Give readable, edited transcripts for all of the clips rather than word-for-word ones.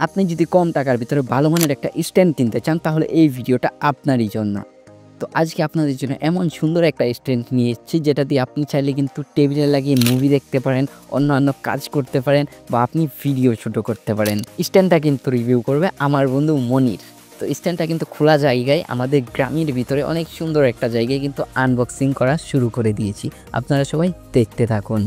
আপনি যদি কম টাকার ভিতরে ভালো মানের একটা স্ট্যান্ড কিনতে চান তাহলে এই ভিডিওটা আপনারই জন্য। তো আজকে আপনাদের জন্য এমন সুন্দর একটা স্ট্যান্ড নিয়ে এসেছি যেটা দিয়ে আপনি চাইলে কিন্তু টেবিলে লাগিয়ে মুভি দেখতে পারেন, অন্যান্য কাজ করতে পারেন বা আপনি ভিডিও শ্যুট করতে পারেন। স্ট্যান্ডটা কিন্তু রিভিউ করবে আমার বন্ধু মনির। তো স্ট্যান্ডটা কিন্তু খোলা জায়গায় আমাদের গ্রামের ভিতরে অনেক সুন্দর একটা জায়গায় কিন্তু আনবক্সিং করা শুরু করে দিয়েছি। আপনারা সবাই দেখতে থাকুন।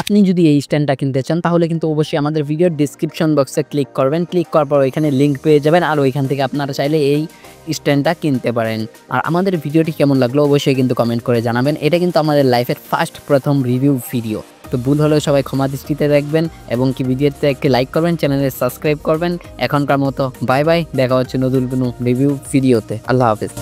আপনি যদি এই স্ট্যান্ডটা কিনতে চান তাহলে কিন্তু অবশ্যই আমাদের ভিডিওর ডেসক্রিপশন বক্সে ক্লিক করবেন। ক্লিক করার পর ওইখানে লিঙ্ক পেয়ে যাবেন আর ওইখান থেকে আপনারা চাইলে এই স্ট্যান্ডটা কিনতে পারেন। আর আমাদের ভিডিওটি কেমন লাগলো অবশ্যই কিন্তু কমেন্ট করে জানাবেন। এটা কিন্তু আমাদের লাইফের প্রথম রিভিউ ভিডিও। তো ভুল হলেও সবাই ক্ষমা দৃষ্টিতে দেখবেন এবং কি ভিডিওতে একটি লাইক করবেন, চ্যানেলে সাবস্ক্রাইব করবেন। এখনকার মতো বাই বাই, দেখা হচ্ছে নতুন কোনো রিভিউ ভিডিওতে। আল্লাহ হাফেজ।